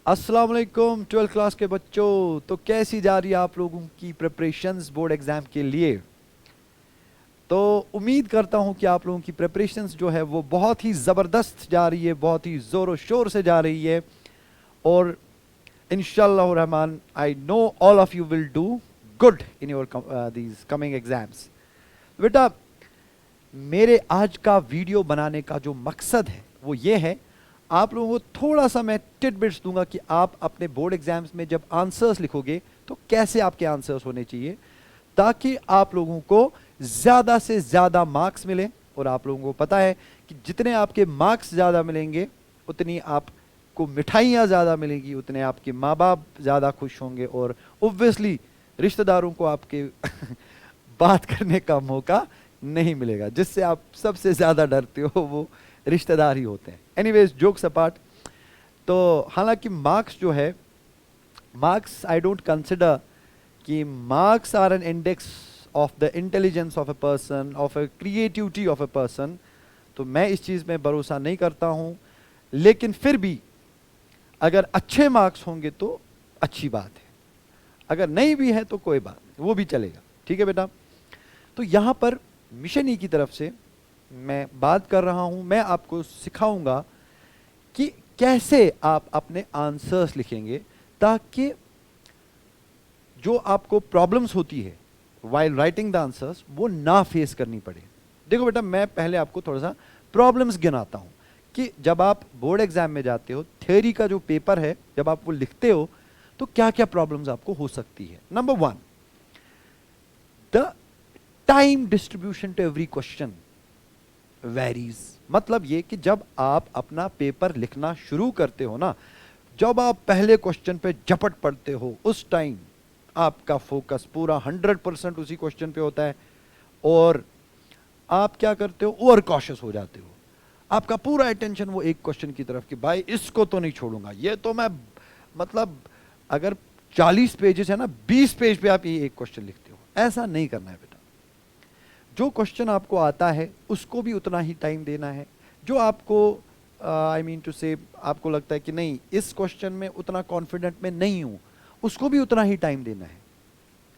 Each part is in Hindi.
अस्सलाम वालेकुम 12th क्लास के बच्चों। तो कैसी जा रही है आप लोगों की प्रिपरेशंस बोर्ड एग्जाम के लिए? तो उम्मीद करता हूं कि आप लोगों की प्रिपरेशंस जो है वो बहुत ही ज़बरदस्त जा रही है, बहुत ही ज़ोर शोर से जा रही है। और इंशाल्लाह Rahman I know all of you will do good in your these coming exams. बेटा, मेरे आज का वीडियो बनाने का जो मकसद है वो ये है, आप लोगों को थोड़ा सा मैं टिडबिट्स दूंगा कि आप अपने बोर्ड एग्जाम्स में जब आंसर्स लिखोगे तो कैसे आपके आंसर्स होने चाहिए, ताकि आप लोगों को ज्यादा से ज्यादा मार्क्स मिले। और आप लोगों को पता है कि जितने आपके मार्क्स ज्यादा मिलेंगे उतनी आपको मिठाइयाँ ज्यादा मिलेंगी, उतने आपके माँ बाप ज्यादा खुश होंगे और ऑब्वियसली रिश्तेदारों को आपके बात करने का मौका नहीं मिलेगा। जिससे आप सबसे ज्यादा डरते हो वो रिश्तेदार ही होते हैं। एनीवेज, जोक्स अपार्ट, तो हालांकि मार्क्स जो है, मार्क्स आई डोंट कंसिडर कि marks are an index of the intelligence of a person, of a creativity of a person. तो मैं इस चीज में भरोसा नहीं करता हूं, लेकिन फिर भी अगर अच्छे मार्क्स होंगे तो अच्छी बात है, अगर नहीं भी है तो कोई बात नहीं, वो भी चलेगा। ठीक है बेटा? तो यहां पर मिशन ई की तरफ से मैं बात कर रहा हूं, मैं आपको सिखाऊंगा कि कैसे आप अपने आंसर्स लिखेंगे ताकि जो आपको प्रॉब्लम्स होती है वाइल राइटिंग द आंसर्स वो ना फेस करनी पड़े। देखो बेटा, मैं पहले आपको थोड़ा सा प्रॉब्लम्स गिनाता हूं कि जब आप बोर्ड एग्जाम में जाते हो, थ्योरी का जो पेपर है जब आप वो लिखते हो तो क्या क्या प्रॉब्लम्स आपको हो सकती है। Number 1, the time distribution to every question varies. मतलब ये कि जब आप अपना पेपर लिखना शुरू करते हो ना, जब आप पहले क्वेश्चन पे झपट पड़ते हो, उस टाइम आपका फोकस पूरा 100% उसी क्वेश्चन पे होता है और आप क्या करते हो, ओवर कॉशियस हो जाते हो। आपका पूरा अटेंशन वो एक क्वेश्चन की तरफ कि भाई इसको तो नहीं छोड़ूंगा, ये तो मैं, मतलब अगर 40 पेजेस है ना, 20 पेज पे आप ये एक क्वेश्चन लिखते हो। ऐसा नहीं करना है बेटा। जो क्वेश्चन आपको आता है उसको भी उतना ही टाइम देना है। जो आपको आई मीन टू से आपको लगता है कि नहीं इस क्वेश्चन में उतना कॉन्फिडेंट में नहीं हूं, उसको भी उतना ही टाइम देना है।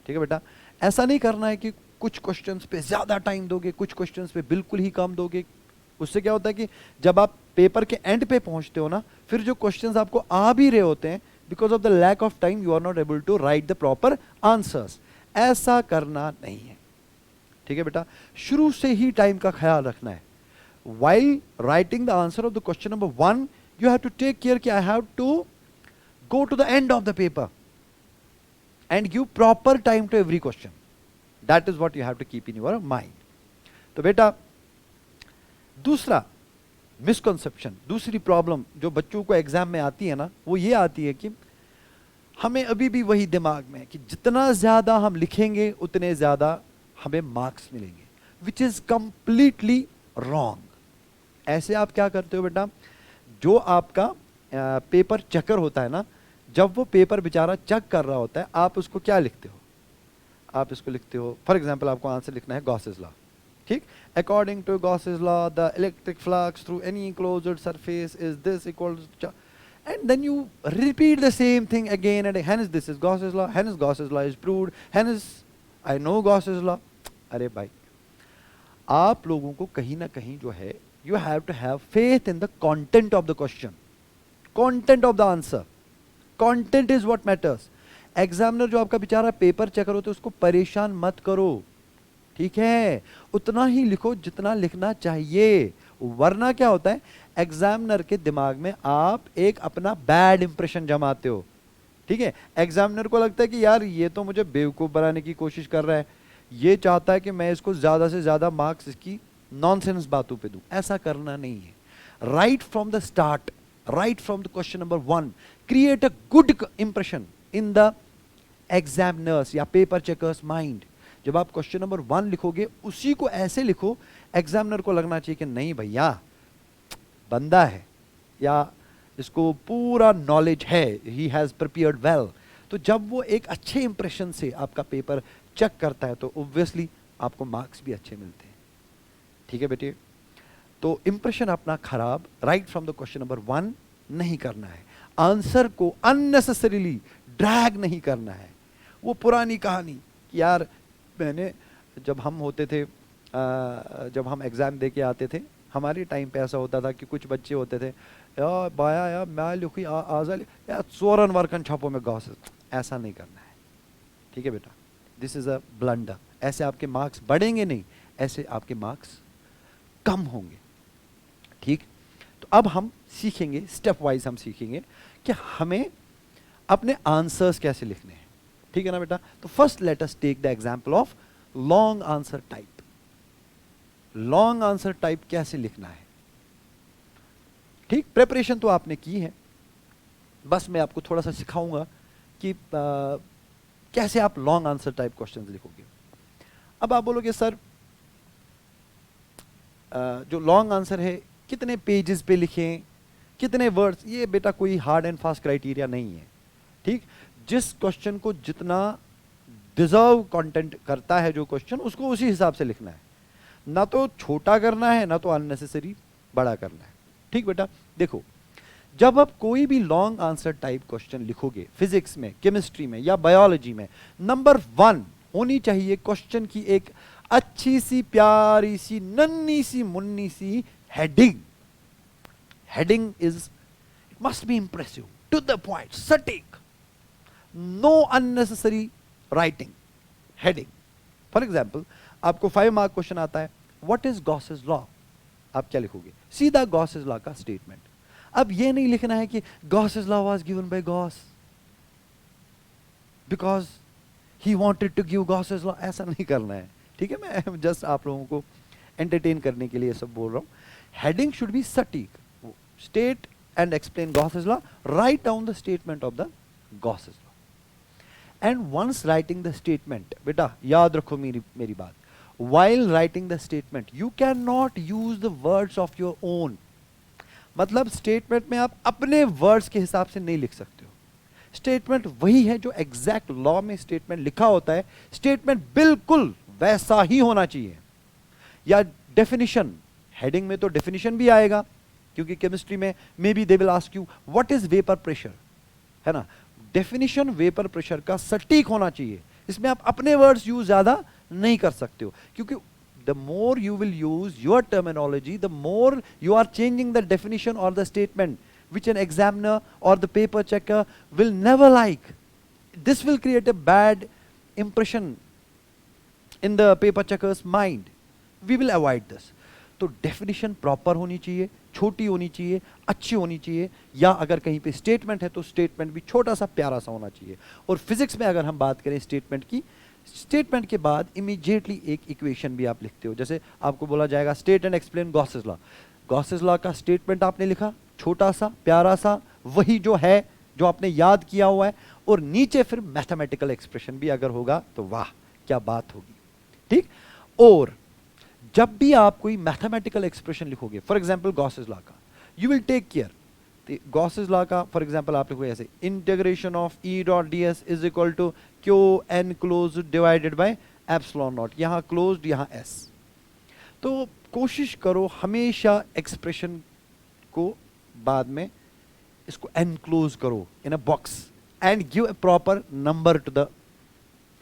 ठीक है बेटा? ऐसा नहीं करना है कि कुछ क्वेश्चंस पे ज्यादा टाइम दोगे, कुछ क्वेश्चंस पे बिल्कुल ही कम दोगे। उससे क्या होता है कि जब आप पेपर के एंड पे पहुंचते हो ना, फिर जो क्वेश्चंस आपको आ भी रहे होते हैं, because of the lack of time you are not able to write the proper answers. ऐसा करना नहीं है। ठीक है बेटा? शुरू से ही टाइम का ख्याल रखना है। While writing the answer of the question number 1 you have to take care कि I have to go to the end of the paper and give proper time to every question. That is what you have to keep in your mind. तो बेटा, दूसरा मिसकंसेप्शन, दूसरी प्रॉब्लम जो बच्चों को एग्जाम में आती है ना, वो ये आती है कि हमें अभी भी वही दिमाग में है कि जितना ज्यादा हम लिखेंगे उतने ज्यादा हमें मार्क्स मिलेंगे, विच इज कंप्लीटली रॉन्ग। ऐसे आप क्या करते हो बेटा, जो आपका पेपर चेकर होता है ना, जब वो पेपर बेचारा चेक कर रहा होता है, आप उसको क्या लिखते हो? आप इसको लिखते हो, फॉर एग्जांपल आपको आंसर लिखना है गॉसेस लॉ। ठीक? According to Gauss's law the electric flux through any closed surface is this equal to, and then you repeat the same thing again and hence this is Gauss's law, hence Gauss's law is proved, hence I know Gauss's law। अरे भाई, आप लोगों को कहीं ना कहीं जो है, you have to have faith in the content of the question, content of the answer। Content is what matters. Examiner जो आपका बेचारा पेपर चेक करो तो उसको परेशान मत करो। ठीक है? उतना ही लिखो जितना लिखना चाहिए, वरना क्या होता है, एग्जामिनर के दिमाग में आप एक अपना बैड इंप्रेशन जमाते हो। ठीक है? एग्जामिनर को लगता है कि यार ये तो मुझे बेवकूफ बनाने की कोशिश कर रहा है, ये चाहता है कि मैं इसको ज्यादा से ज्यादा मार्क्स इसकी नॉनसेंस बातों पे दूं। ऐसा करना नहीं है। Right from the start, right from the question number 1 create a good impression in the examiners या paper checkers mind। जब आप क्वेश्चन नंबर 1 लिखोगे उसी को ऐसे लिखो, एग्जामिनर को लगना चाहिए कि नहीं भैया बंदा है या इसको पूरा नॉलेज है, he has prepared well। तो जब वो एक अच्छे इंप्रेशन से आपका पेपर चेक करता है तो ऑब्वियसली आपको मार्क्स भी अच्छे मिलते हैं। ठीक है बेटे? तो इंप्रेशन अपना खराब right from the question number 1 नहीं करना है। आंसर को अननेसेसरीली ड्रैग नहीं करना है। वो पुरानी कहानी कि यार मैंने, जब हम होते थे, जब हम एग्ज़ाम दे के आते थे, हमारे टाइम पे ऐसा होता था कि कुछ बच्चे होते थे, यार बाया यार मैं लिखी आजा यार चोरन वर्कन छापो में गाँव से। ऐसा नहीं करना है, ठीक है बेटा, दिस इज़ अ ब्लंडर। ऐसे आपके मार्क्स बढ़ेंगे नहीं, ऐसे आपके मार्क्स कम होंगे, ठीक। तो अब हम सीखेंगे, स्टेप वाइज हम सीखेंगे कि हमें अपने आंसर्स कैसे लिखने हैं, ठीक है ना बेटा। तो first let us take the example of long answer type. Long answer type कैसे लिखना है, ठीक। प्रिपरेशन तो आपने की है, बस मैं आपको थोड़ा सा सिखाऊंगा कि कैसे आप लॉन्ग आंसर टाइप क्वेश्चंस लिखोगे। अब आप बोलोगे सर जो लॉन्ग आंसर है कितने पेजेस पे लिखें, कितने वर्ड्स, ये बेटा कोई हार्ड एंड फास्ट क्राइटेरिया नहीं है, ठीक। जिस क्वेश्चन को जितना डिजर्व कंटेंट करता है जो क्वेश्चन, उसको उसी हिसाब से लिखना है, ना तो छोटा करना है ना तो अननेसेसरी बड़ा करना है, ठीक बेटा। देखो जब आप कोई भी लॉन्ग आंसर टाइप क्वेश्चन लिखोगे फिजिक्स में, केमिस्ट्री में या बायोलॉजी में, नंबर 1 होनी चाहिए क्वेश्चन की एक अच्छी सी प्यारी सी नन्ही सी मुन्नी सी heading. Heading is, it must be impressive, to the point, सटीक, no unnecessary writing. Heading, for example आपको 5 मार्क क्वेश्चन आता है, व्हाट इज गॉसेस लॉ, आप क्या लिखोगे, सीधा गॉसेस लॉ का स्टेटमेंट। अब ये नहीं लिखना है कि Gauss's law was given by Gauss because he wanted to give Gauss's law, ऐसा नहीं करना है, ठीक है। मैं जस्ट आप लोगों को एंटरटेन करने के लिए सब बोल रहा हूं। हेडिंग शुड बी सटीक, state and explain Gauss's law, write down the statement of the Gauss's law. And once writing the statement, बेटा याद रखो मेरी बात, while writing the statement you cannot use the words of your own। मतलब स्टेटमेंट में आप अपने वर्ड्स के हिसाब से नहीं लिख सकते हो। स्टेटमेंट वही है जो एग्जैक्ट लॉ में स्टेटमेंट लिखा होता है, स्टेटमेंट बिल्कुल वैसा ही होना चाहिए। या डेफिनेशन, हेडिंग में तो डेफिनेशन भी आएगा, क्योंकि केमिस्ट्री में may be they will ask you what is vapour pressure, है ना। डेफिनेशन वेपर प्रेशर का सटीक होना चाहिए, इसमें आप अपने वर्ड्स यूज ज्यादा नहीं कर सकते हो, क्योंकि the more you will use your terminology, the more you are changing the definition or the statement, which an examiner or the paper checker will never like. This will create a bad impression in the paper checker's mind. We will avoid this. तो definition proper होनी चाहिए, छोटी होनी चाहिए, अच्छी होनी चाहिए, या अगर कहीं पे स्टेटमेंट है तो स्टेटमेंट भी छोटा सा प्यारा सा होना चाहिए। और फिजिक्स में अगर हम बात करें स्टेटमेंट की, स्टेटमेंट के बाद इमीडिएटली एक इक्वेशन भी आप लिखते हो। जैसे आपको बोला जाएगा state and explain Gauss's law, Gauss's law का स्टेटमेंट आपने लिखा छोटा सा प्यारा सा, वही जो है जो आपने याद किया हुआ है, और नीचे फिर मैथमेटिकल एक्सप्रेशन भी अगर होगा तो वाह क्या बात होगी, ठीक। और जब भी आप कोई मैथमेटिकल एक्सप्रेशन लिखोगे, फॉर एग्जाम्पल गॉसेस लॉ का, you will take care, Gauss's law का फॉर एग्जाम्पल आप लिखोगे ऐसे, integration of E dot D S is equal to Q enclosed divided by epsilon naught, यहाँ क्लोज्ड यहाँ एस। तो कोशिश करो हमेशा एक्सप्रेशन को बाद में इसको एनक्लोज करो in a box and give a proper number to the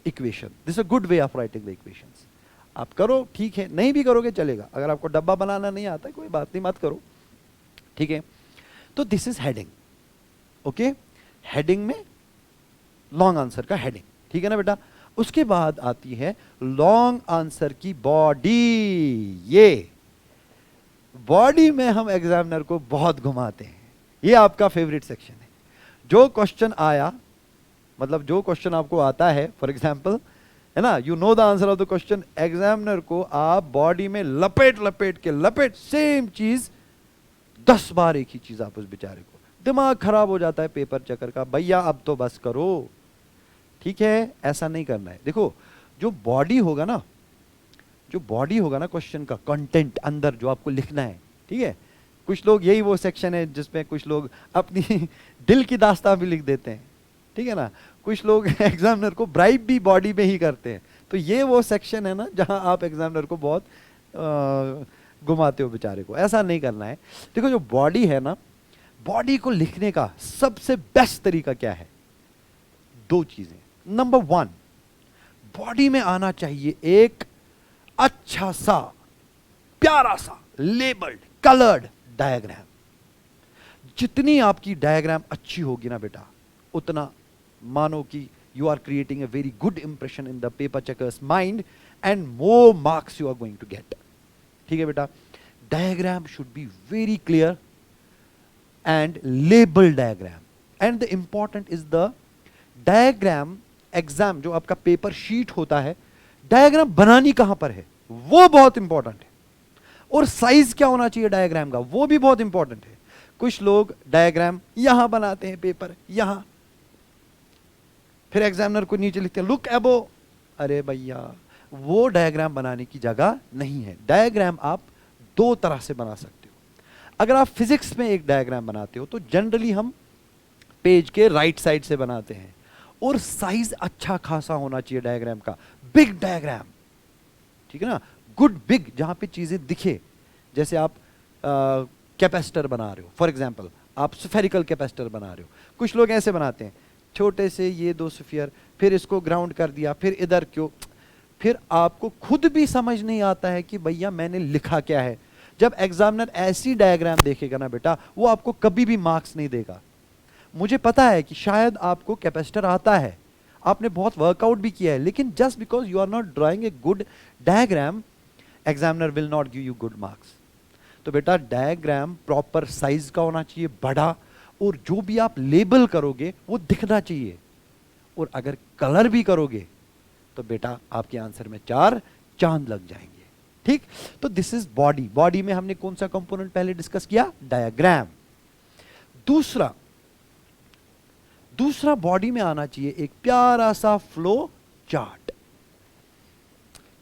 equation. This a good way of writing the equations. आप करो, ठीक है, नहीं भी करोगे चलेगा, अगर आपको डब्बा बनाना नहीं आता है कोई बात नहीं, मत करो, ठीक है। तो this is heading, okay. Heading में लॉन्ग आंसर का हेडिंग, ठीक है ना बेटा। उसके बाद आती है लॉन्ग आंसर की बॉडी। ये बॉडी में हम एग्जामिनर को बहुत घुमाते हैं, ये आपका फेवरेट सेक्शन है। जो क्वेश्चन आया, मतलब जो क्वेश्चन आपको आता है, फॉर एग्जाम्पल, है ना, you know the answer of the question, examiner को आप बॉडी में लपेट सेम चीज 10 बार एक ही चीज आप उस बेचारे को, दिमाग खराब हो जाता है पेपर चेकर का, भैया अब तो बस करो, ठीक है। ऐसा नहीं करना है। देखो जो बॉडी होगा ना, क्वेश्चन का कंटेंट अंदर जो आपको लिखना है, ठीक है। कुछ लोग, यही वो सेक्शन है जिसमें कुछ लोग अपनी दिल की दास्तां भी लिख देते हैं, ठीक है ना। कुछ लोग एग्जामिनर को ब्राइब भी बॉडी में ही करते हैं। तो ये वो सेक्शन है ना जहां आप एग्जामिनर को बहुत घुमाते हो बेचारे को, ऐसा नहीं करना है। देखो जो बॉडी है ना, बॉडी को लिखने का सबसे बेस्ट तरीका क्या है? दो चीजें। नंबर वन, बॉडी में आना चाहिए एक अच्छा सा, प्यारा सा, लेबल्ड, कलर्ड डायग्राम। जितनी आपकी डायग्राम अच्छी होगी ना बेटा, उतना मानो कि you are creating a very good impression in the paper checker's mind and more marks you are going to get. ठीक है बेटा, diagram should be very clear and label diagram, and the important is the diagram exam जो आपका पेपर शीट होता है, डायग्राम बनानी कहां पर है वो बहुत इंपॉर्टेंट है, और साइज क्या होना चाहिए डायग्राम का वो भी बहुत इंपॉर्टेंट है। कुछ लोग डायग्राम यहां बनाते हैं, पेपर यहां, फिर एग्जामिनर को नीचे लिखते हैं लुक एबो। अरे भैया, वो डायग्राम बनाने की जगह नहीं है। डायग्राम आप दो तरह से बना सकते हो। अगर आप फिजिक्स में एक डायग्राम बनाते हो तो जनरली हम पेज के राइट साइड से बनाते हैं, और साइज अच्छा खासा होना चाहिए डायग्राम का, बिग डायग्राम, ठीक है ना, गुड बिग, जहां पे चीजें दिखे। जैसे आप कैपेसिटर बना रहे हो, फॉर एग्जांपल आप स्फेरिकल कैपेसिटर बना रहे हो, कुछ लोग ऐसे बनाते हैं, छोटे से ये दो स्फीयर, फिर इसको ग्राउंड कर दिया, फिर इधर क्यों, फिर आपको खुद भी समझ नहीं आता है कि भैया मैंने लिखा क्या है। जब एग्जामिनर ऐसी डायग्राम देखेगा ना बेटा, वो आपको कभी भी मार्क्स नहीं देगा। मुझे पता है कि शायद आपको कैपेसिटर आता है, आपने बहुत वर्कआउट भी किया है, लेकिन just because you are not drawing a good diagram, examiner will not give you good marks. तो बेटा डायग्राम प्रॉपर साइज का होना चाहिए, बड़ा, और जो भी आप लेबल करोगे वो दिखना चाहिए, और अगर कलर भी करोगे तो बेटा आपके आंसर में 4 चांद लग जाएंगे। ठीक, तो दिस इज बॉडी। बॉडी में हमने कौन सा कंपोनेंट पहले डिस्कस किया? डायग्राम। दूसरा बॉडी में आना चाहिए एक प्यारा सा फ्लो चार्ट।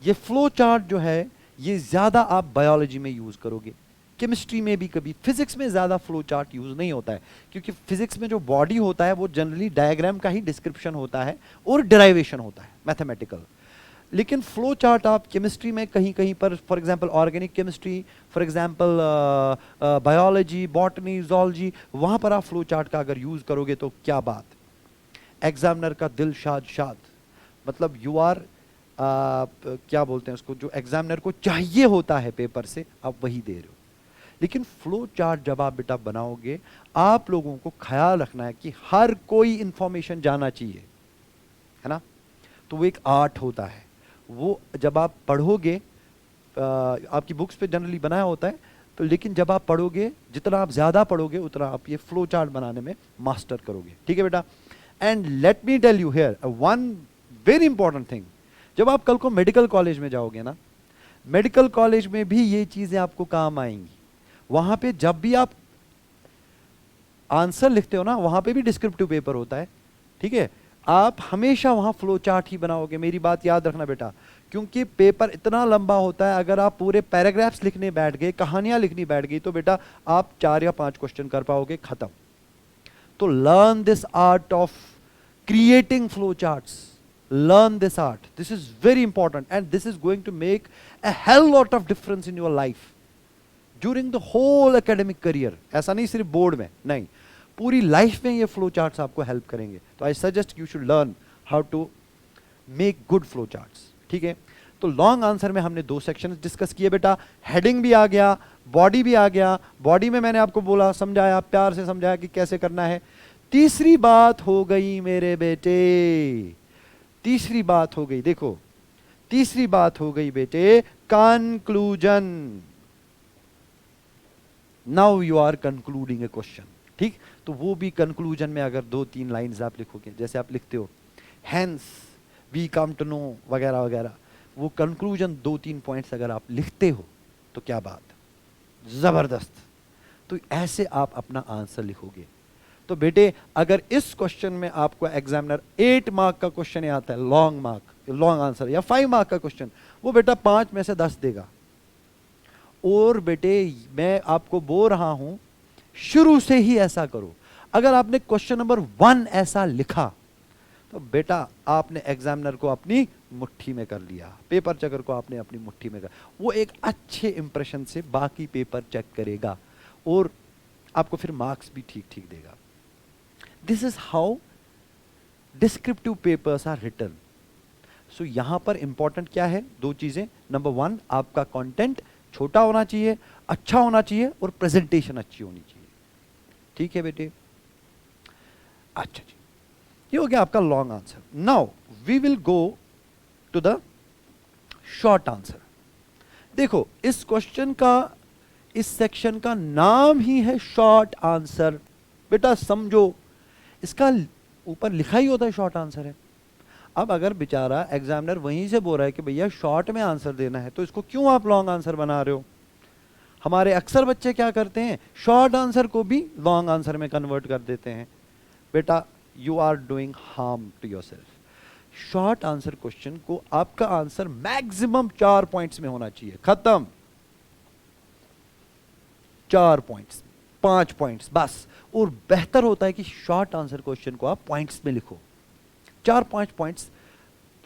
ये फ्लो चार्ट जो है ये ज्यादा आप बायोलॉजी में यूज करोगे, केमिस्ट्री में भी कभी, फिजिक्स में ज्यादा फ्लो चार्ट यूज नहीं होता है, क्योंकि फिजिक्स में जो बॉडी होता है वो जनरली डायग्राम का ही डिस्क्रिप्शन होता है और डिराइवेशन होता है मैथमेटिकल। लेकिन फ्लो चार्ट आप केमिस्ट्री में कहीं कहीं पर, for example organic chemistry, for example biology, botany, zoology, वहां पर आप फ्लो चार्ट का अगर यूज करोगे तो क्या बात, एग्जामिनर का दिल शाद शाद, मतलब यू आर क्या बोलते हैं उसको, जो एग्जामिनर को चाहिए होता है पेपर से आप वही दे रहे हो। लेकिन फ्लो चार्ट जब आप बेटा बनाओगे, आप लोगों को ख्याल रखना है कि हर कोई इंफॉर्मेशन जाना चाहिए, है ना, तो वो एक आर्ट होता है। वो जब आप पढ़ोगे, आपकी बुक्स पे जनरली बनाया होता है, तो लेकिन जब आप पढ़ोगे, जितना आप ज्यादा पढ़ोगे उतना आप ये फ्लो चार्ट बनाने में मास्टर करोगे। ठीक है बेटा, and let me tell you here one very important thing, जब आप कल को मेडिकल कॉलेज में जाओगे ना, मेडिकल कॉलेज में भी ये चीजें आपको काम आएंगी। वहां पे जब भी आप आंसर लिखते हो ना, वहां पे भी डिस्क्रिप्टिव पेपर होता है, ठीक है, आप हमेशा वहां फ्लो चार्ट ही बनाओगे, मेरी बात याद रखना बेटा, क्योंकि पेपर इतना लंबा होता है। अगर आप पूरे पैराग्राफ्स लिखने बैठ गए, कहानियां लिखनी बैठ गई, तो बेटा आप 4 या 5 क्वेश्चन कर पाओगे, खत्म। तो learn this art of creating flow charts, learn this art, this is very important and this is going to make a hell lot of difference in your life during the whole academic career। ऐसा नहीं सिर्फ बोर्ड में, नहीं, पूरी लाइफ में ये फ्लो चार्ट्स आपको हेल्प करेंगे। तो I suggest you should learn how to make good flow charts. ठीक है, तो लॉन्ग आंसर में हमने 2 सेक्शन डिस्कस किए बेटा, हेडिंग भी आ गया, बॉडी भी आ गया। बॉडी में मैंने आपको बोला, समझाया, प्यार से समझाया कि कैसे करना है। तीसरी बात हो गई मेरे बेटे, तीसरी बात हो गई, देखो तीसरी बात हो गई बेटे, conclusion. Now you are concluding a question. ठीक, तो वो भी कंक्लूजन में अगर 2-3 लाइंस आप लिखोगे, जैसे आप लिखते हो hence we come to know वगैरह वगैरह, वो कंक्लूजन 2-3 पॉइंट्स अगर आप लिखते हो तो क्या बात, जबरदस्त। तो ऐसे आप अपना आंसर लिखोगे। तो बेटे अगर इस क्वेश्चन में आपको एग्जामिनर 8 मार्क का क्वेश्चन आता है, लॉन्ग मार्क, लॉन्ग आंसर, या 5 मार्क का क्वेश्चन, वो बेटा 5 में से 10 देगा। और बेटे मैं आपको बोल रहा हूं, शुरू से ही ऐसा करो। अगर आपने क्वेश्चन नंबर 1 ऐसा लिखा तो बेटा आपने एग्जामिनर को अपनी मुट्ठी में कर लिया, पेपर चेकर को आपने अपनी मुट्ठी में कर, वो एक अच्छे इंप्रेशन से बाकी पेपर चेक करेगा। और आपको फिर मार्क्स भी ठीक ठीक देगा। This is how descriptive papers are written. So यहां पर इंपॉर्टेंट क्या है, दो चीजें। नंबर वन, आपका कंटेंट छोटा होना चाहिए, अच्छा होना चाहिए, और प्रेजेंटेशन अच्छी होनी चाहिए। ठीक है बेटे, अच्छा जी, ये हो गया आपका long answer. Now we will go to the short answer. देखो इस क्वेश्चन का, इस सेक्शन का नाम ही है शॉर्ट आंसर। बेटा समझो, इसका ऊपर लिखा ही होता है शॉर्ट आंसर है। अब अगर बेचारा एग्जामिनर वहीं से बोल रहा है कि भैया शॉर्ट में आंसर देना है, तो इसको क्यों आप लॉन्ग आंसर बना रहे हो? हमारे अक्सर बच्चे क्या करते हैं, शॉर्ट आंसर को भी लॉन्ग आंसर में कन्वर्ट कर देते हैं। बेटा you are doing harm to yourself. Short answer question को आपका आंसर मैक्सिमम 4 पॉइंट्स में होना चाहिए, खत्म। 4 पॉइंट्स, 5 पॉइंट्स बस। और बेहतर होता है कि शॉर्ट आंसर क्वेश्चन को आप पॉइंट्स में लिखो, 4-5 पॉइंट्स,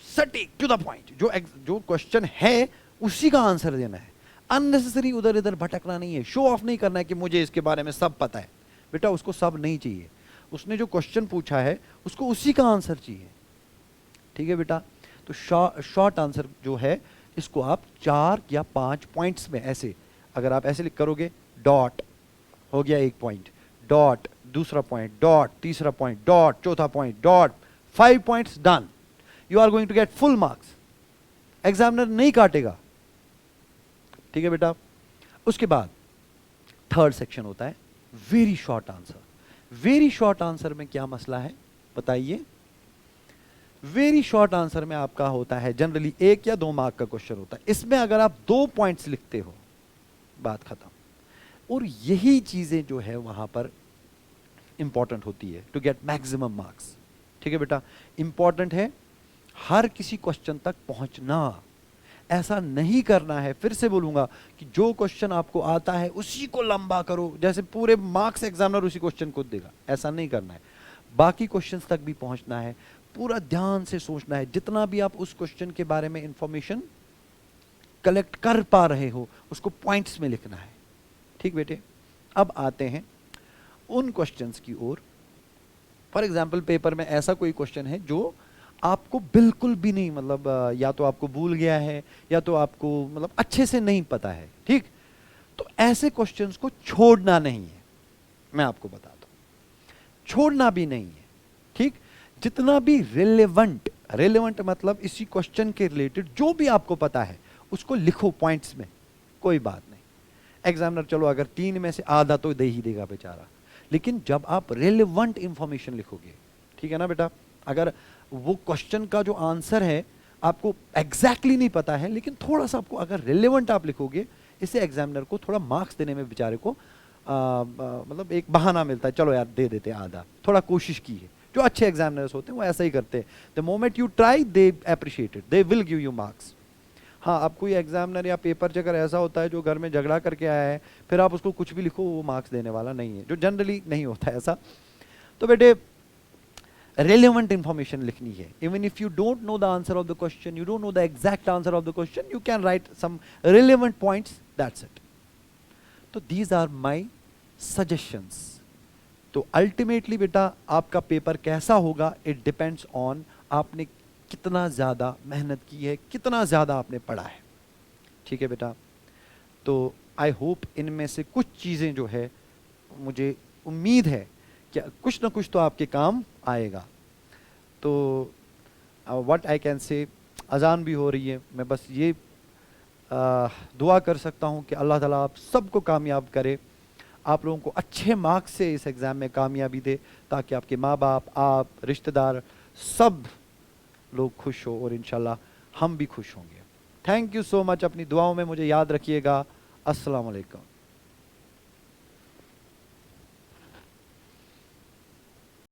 सटीक टू द पॉइंट। जो क्वेश्चन है उसी का आंसर देना है, अननेसेसरी उधर इधर भटकना नहीं है, शो ऑफ नहीं करना है कि मुझे इसके बारे में सब पता है। बेटा उसको सब नहीं चाहिए, उसने जो क्वेश्चन पूछा है उसको उसी का आंसर चाहिए। ठीक है बेटा, तो शॉर्ट आंसर जो है इसको आप 4 या 5 पॉइंट्स में, ऐसे अगर आप ऐसे लिख करोगे, डॉट हो गया 1 पॉइंट, डॉट दूसरा पॉइंट, डॉट तीसरा पॉइंट, डॉट चौथा point, dot 5 points, done. You are going to get full marks, examiner नहीं काटेगा। ठीक है बेटा, उसके बाद थर्ड सेक्शन होता है very short answer. Very short answer में क्या मसला है बताइए? वेरी शॉर्ट आंसर में आपका होता है जनरली 1 या 2 मार्क का क्वेश्चन होता है। इसमें अगर आप 2 पॉइंट्स लिखते हो, बात खत्म। और यही चीजें जो है वहां पर इंपॉर्टेंट होती है टू गेट मैक्सिमम मार्क्स। ठीक है बेटा, इंपॉर्टेंट है हर किसी क्वेश्चन तक पहुंचना। ऐसा नहीं करना है, फिर से बोलूंगा कि जो क्वेश्चन आपको आता है उसी को लंबा करो, जैसे पूरे मार्क्स एग्जामिनर उसी क्वेश्चन को देगा, ऐसा नहीं करना है। बाकी क्वेश्चंस तक भी पहुंचना है, पूरा ध्यान से सोचना है। जितना भी आप उस क्वेश्चन के बारे में इंफॉर्मेशन कलेक्ट कर पा रहे हो उसको पॉइंट्स में लिखना है। ठीक बेटे, अब आते हैं उन क्वेश्चंस की ओर। फॉर एग्जाम्पल पेपर में ऐसा कोई क्वेश्चन है जो आपको बिल्कुल भी नहीं, मतलब या तो आपको भूल गया है या तो आपको मतलब अच्छे से नहीं पता है। ठीक, तो ऐसे क्वेश्चंस को छोड़ना नहीं है, मैं आपको बताता हूं, छोड़ना भी नहीं है। ठीक, जितना भी रिलेवेंट, रिलेवेंट मतलब इसी क्वेश्चन के रिलेटेड जो भी आपको पता है उसको लिखो पॉइंट्स में, कोई बात नहीं। एग्जामिनर चलो अगर 3 में से आधा तो दे ही देगा बेचारा, लेकिन जब आप रिलेवेंट इंफॉर्मेशन लिखोगे, ठीक है ना बेटा, अगर वो क्वेश्चन का जो आंसर है आपको एग्जैक्टली नहीं पता है लेकिन थोड़ा सा आपको अगर रिलेवेंट आप लिखोगे, इससे एग्जामिनर को थोड़ा मार्क्स देने में बेचारे को मतलब एक बहाना मिलता है, चलो यार दे देते हैं आधा, थोड़ा कोशिश की है। जो अच्छे एग्जामिनर्स होते हैं वो ऐसा ही करते हैं, the moment you try they appreciate it, they will give you marks. हाँ, अब कोई एग्जामिनर या पेपर चेकर ऐसा होता है जो घर में झगड़ा करके आया है, फिर आप उसको कुछ भी लिखो वो मार्क्स देने वाला नहीं है, जो जनरली नहीं होता है ऐसा। तो बेटे relevant information लिखनी है। even if you don't know the answer of the question, you don't know the exact answer of the question, you can write some relevant points, that's it. तो these are my suggestions। तो ultimately बेटा आपका पेपर कैसा होगा, it depends on आपने कितना ज़्यादा मेहनत की है, कितना ज़्यादा आपने पढ़ा है। ठीक है बेटा, तो आई होप इनमें से कुछ चीज़ें जो है, मुझे उम्मीद है कि कुछ ना कुछ तो आपके काम आएगा। तो व्हाट आई कैन से, अजान भी हो रही है, मैं बस ये दुआ कर सकता हूँ कि अल्लाह ताला आप सबको कामयाब करे, आप लोगों को अच्छे मार्क्स से इस एग्ज़ाम में कामयाबी दे, ताकि आपके माँ बाप, आप, रिश्तेदार, सब लोग खुश हो और इंशाल्लाह हम भी खुश होंगे। थैंक यू सो मच, अपनी दुआओं में मुझे याद रखिएगा। अस्सलाम वालेकुम।